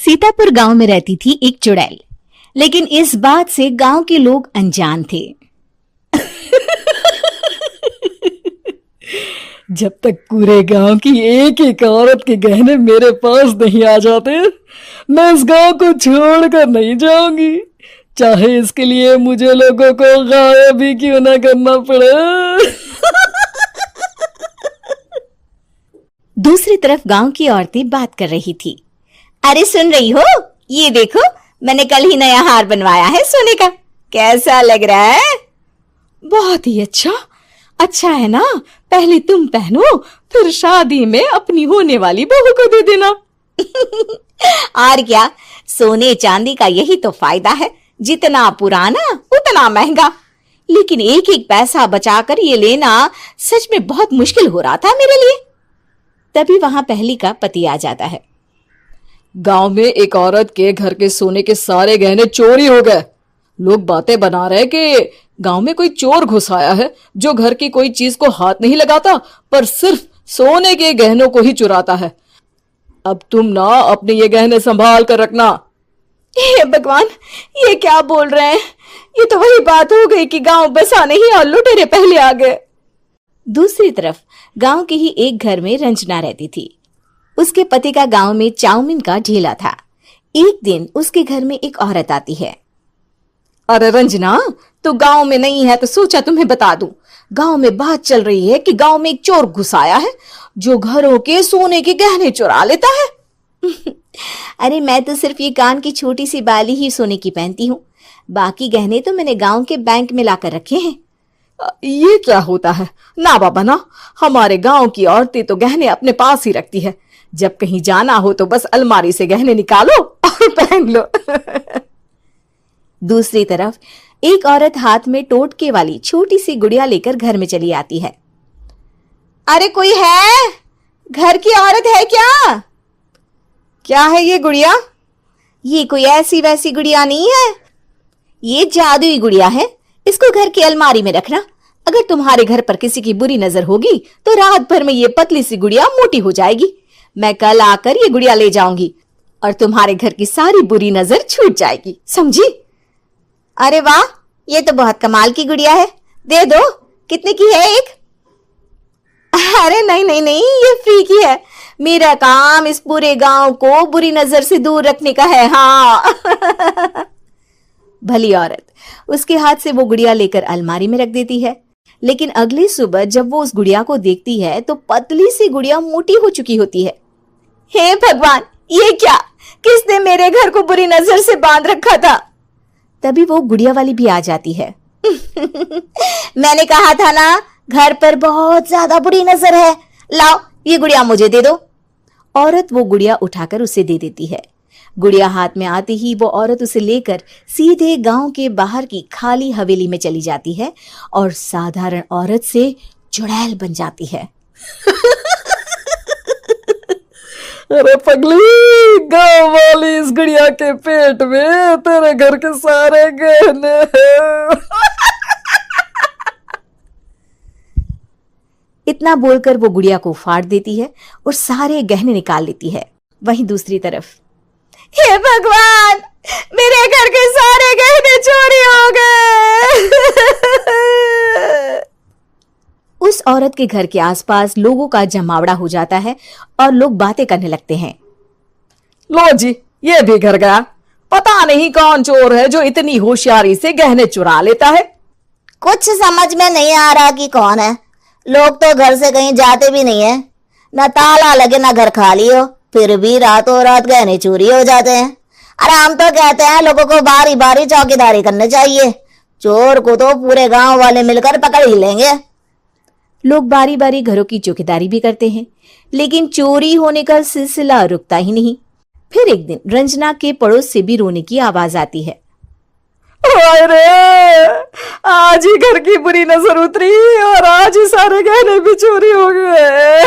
सीतापुर गांव में रहती थी एक चुड़ैल, लेकिन इस बात से गांव के लोग अनजान थे। जब तक पूरे गांव की एक एक औरत के गहने मेरे पास नहीं आ जाते, मैं इस गांव को छोड़कर नहीं जाऊंगी, चाहे इसके लिए मुझे लोगों को गायब भी क्यों ना करना पड़े। दूसरी तरफ गांव की औरतें बात कर रही थी। अरे सुन रही हो, ये देखो मैंने कल ही नया हार बनवाया है सोने का, कैसा लग रहा है? बहुत ही अच्छा है ना, पहले तुम पहनो, फिर शादी में अपनी होने वाली बहू को दे देना। और क्या, सोने चांदी का यही तो फायदा है, जितना पुराना उतना महंगा। लेकिन एक एक पैसा बचाकर ये लेना सच में बहुत मुश्किल हो रहा था मेरे लिए। तभी वहां पहली का पति आ जाता है। गांव में एक औरत के घर के सोने के सारे गहने चोरी हो गए। लोग बातें बना रहे कि गांव में कोई चोर घुस आया है जो घर की कोई चीज को हाथ नहीं लगाता, पर सिर्फ सोने के गहनों को ही चुराता है। अब तुम ना अपने ये गहने संभाल कर रखना। हे भगवान, ये क्या बोल रहे हैं? ये तो वही बात हो गई कि गांव बसा नहीं और लुटेरे पहले आ गए। दूसरी तरफ गांव के ही एक घर में रंजना रहती थी। उसके पति का गांव में चाउमीन का ठेला था। एक दिन उसके घर में एक औरत आती है। अरे रंजना, तो गांव में नहीं है तो सोचा तुम्हें बता दूं। गांव में बात चल रही है कि गांव में एक चोर घुस आया है जो घरों के सोने के गहने चुरा लेता है। अरे मैं तो सिर्फ ये कान की छोटी सी बाली ही सोने की पहनती हूँ, बाकी गहने तो मैंने गांव के बैंक में लाकर रखे हैं। ये क्या होता है? ना बाबा ना, हमारे गांव की औरतें तो गहने अपने पास ही रखती है। जब कहीं जाना हो तो बस अलमारी से गहने निकालो और पहन लो। दूसरी तरफ एक औरत हाथ में टोटके वाली छोटी सी गुड़िया लेकर घर में चली आती है। अरे कोई है? घर की औरत है क्या? क्या है ये गुड़िया? ये कोई ऐसी वैसी गुड़िया नहीं है, ये जादुई गुड़िया है। इसको घर की अलमारी में रखना। अगर तुम्हारे घर पर किसी की बुरी नजर होगी तो रात भर में ये पतली सी गुड़िया मोटी हो जाएगी। मैं कल आकर ये गुड़िया ले जाऊंगी और तुम्हारे घर की सारी बुरी नजर छूट जाएगी, समझी? अरे वाह, ये तो बहुत कमाल की गुड़िया है, दे दो। कितने की है एक? अरे नहीं नहीं नहीं, ये फ्री की है। मेरा काम इस पूरे गांव को बुरी नजर से दूर रखने का है। हाँ। भली औरत उसके हाथ से वो गुड़िया लेकर अलमारी में रख देती है। लेकिन अगली सुबह जब वो उस गुड़िया को देखती है तो पतली सी गुड़िया मोटी हो चुकी होती है। हे भगवान, ये क्या? किसने मेरे घर को बुरी नजर से बांध रखा था? तभी वो गुड़िया वाली भी आ जाती है। मैंने कहा था ना, घर पर बहुत ज्यादा बुरी नजर है, लाओ ये गुड़िया मुझे दे दो। औरत वो गुड़िया उठाकर उसे दे देती है। गुड़िया हाथ में आती ही वो औरत उसे लेकर सीधे गांव के बाहर की खाली हवेली में चली जाती है और साधारण औरत से चुड़ैल बन जाती है। अरे पगली, गांव वाली इस गुड़िया के पेट में तेरे घर के सारे गहने हैं। इतना बोलकर वो गुड़िया को फाड़ देती है और सारे गहने निकाल लेती है। वहीं दूसरी तरफ, हे भगवान, मेरे घर के सारे गहने चोरी हो गए। उस औरत के घर के आसपास लोगों का जमावड़ा हो जाता है और लोग बातें करने लगते हैं। लो जी, ये भी घर गया। पता नहीं कौन चोर है जो इतनी होशियारी से गहने चुरा लेता है। कुछ समझ में नहीं आ रहा कि कौन है। लोग तो घर से कहीं जाते भी नहीं है, न ताला लगे न घर खाली हो, फिर भी रातों रात गहने चोरी हो जाते हैं। अरे हम तो कहते हैं लोगों को बारी बारी चौकीदारी करनी चाहिए, चोर को तो पूरे गांव वाले मिलकर पकड़ ही लेंगे। लोग बारी बारी घरों की चौकीदारी भी करते हैं, लेकिन चोरी होने का सिलसिला रुकता ही नहीं। फिर एक दिन रंजना के पड़ोस से भी रोने की आवाज आती है। अरे आज ही घर की बुरी नजर उतरी और आज ही सारे गहने भी चोरी हो गए।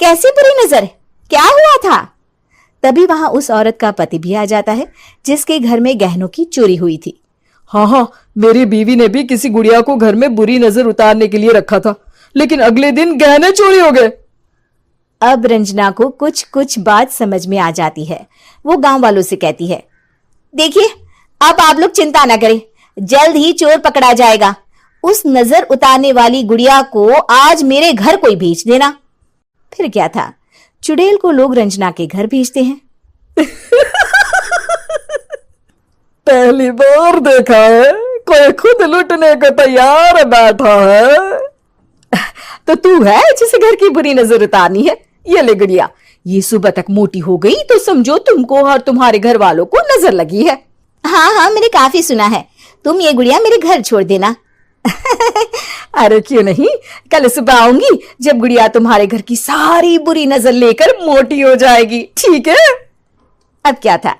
कैसी बुरी नजर? क्या हुआ था? तभी वहां उस औरत का पति भी आ जाता है जिसके घर में गहनों की चोरी हुई थी। हाँ, मेरी बीवी ने भी किसी गुड़िया को घर में बुरी नजर उतारने के लिए रखा था, लेकिन अगले दिन गहने चोरी हो गए। अब रंजना को कुछ कुछ बात समझ में आ जाती है। वो गांव वालों से कहती है, देखिए अब आप लोग चिंता ना करें, जल्द ही चोर पकड़ा जाएगा। उस नजर उतारने वाली गुड़िया को आज मेरे घर कोई भेज देना। फिर क्या था, चुड़ैल को लोग रंजना के घर भेजते हैं। पहली बार देखा है कोई खुद लुटने को तैयार बैठा है। तो तू है जिसे घर की बुरी नजर उतारनी है? ये ले गुड़िया, ये सुबह तक मोटी हो गई तो समझो तुमको और तुम्हारे घर वालों को नजर लगी है। हाँ हाँ, मैंने काफी सुना है। तुम ये गुड़िया मेरे घर छोड़ देना। अरे क्यों नहीं, कल सुबह आऊंगी जब गुड़िया तुम्हारे घर की सारी बुरी नजर लेकर मोटी हो जाएगी, ठीक है? अब क्या था,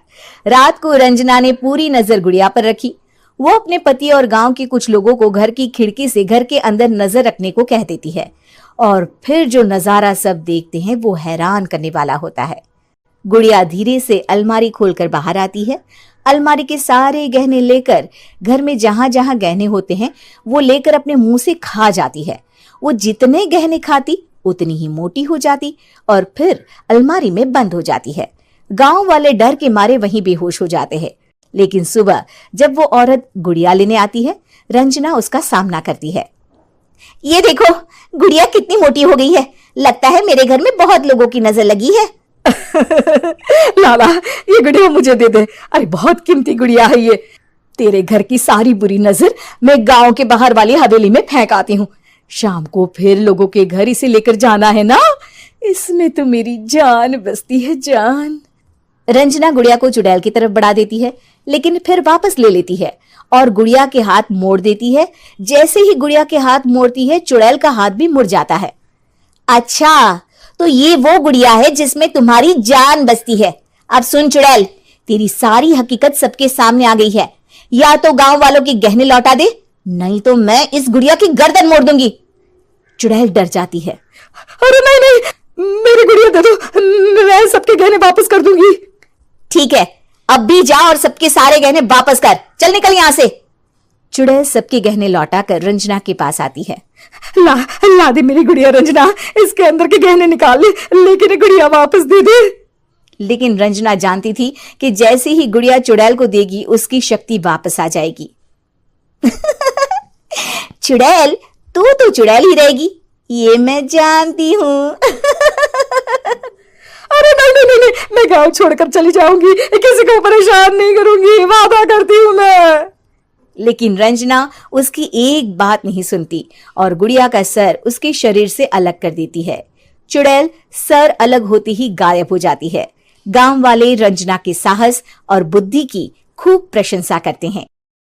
रात को रंजना ने पूरी नजर गुड़िया पर रखी। वो अपने पति और गांव के कुछ लोगों को घर की खिड़की से घर के अंदर नजर रखने को कह देती है, और फिर जो नजारा सब देखते हैं वो हैरान करने वाला होता है। गुड़िया धीरे से अलमारी खोलकर बाहर आती है। अलमारी के सारे गहने लेकर घर में जहां जहां गहने होते हैं वो लेकर अपने मुंह से खा जाती है। वो जितने गहने खाती उतनी ही मोटी हो जाती और फिर अलमारी में बंद हो जाती है। गांव वाले डर के मारे वहीं बेहोश हो जाते हैं। लेकिन सुबह जब वो औरत गुड़िया लेने आती है, रंजना उसका सामना करती है। ये देखो गुड़िया कितनी मोटी हो गई है, लगता है मेरे घर में बहुत लोगों की नजर लगी है। लाला ये गुड़िया मुझे दे दे, अरे बहुत कीमती गुड़िया है ये। तेरे घर की सारी बुरी नजर मैं गांव के बाहर वाली हवेली में फेंक आती हूँ। शाम को फिर लोगों के घर इसे लेकर जाना है ना, इसमें तो मेरी जान बसती है, जान। रंजना गुड़िया को चुड़ैल की तरफ बढ़ा देती है, लेकिन फिर वापस ले लेती है और गुड़िया के हाथ मोड़ देती है। जैसे ही गुड़िया के हाथ मोड़ती है, चुड़ैल का हाथ भी मुड़ जाता है। अच्छा, तो ये वो गुड़िया है जिसमें तुम्हारी जान बसती है। अब सुन चुड़ैल, तेरी सारी हकीकत सबके सामने आ गई है। या तो गांव वालों के गहने लौटा दे, नहीं तो मैं इस गुड़िया की गर्दन मोड़ दूंगी। चुड़ैल डर जाती है। अरे नहीं नहीं, मेरी गुड़िया दे दो, मैं सबके गहने वापस कर दूंगी। ठीक है, अब भी जा और सबके सारे गहने वापस कर। चल निकल यहां से। चुड़ैल सबके गहने लौटाकर रंजना के पास आती है। ला दे मेरी गुड़िया रंजना, इसके अंदर के गहने निकाल ले, लेकिन गुड़िया वापस दे दे। लेकिन रंजना जानती थी कि जैसे ही गुड़िया चुड़ैल को देगी उसकी शक्ति वापस आ जाएगी। चुड़ैल, तू तो चुड़ैल ही रहेगी, ये मैं जानती हूँ। अरे नहीं नहीं नहीं, मैं गांव छोड़कर चली जाऊंगी, किसी को परेशान नहीं करूंगी, वादा करती हूँ मैं। लेकिन रंजना उसकी एक बात नहीं सुनती और गुड़िया का सर उसके शरीर से अलग कर देती है। चुड़ैल सर अलग होते ही गायब हो जाती है। गांव वाले रंजना के साहस और बुद्धि की खूब प्रशंसा करते हैं।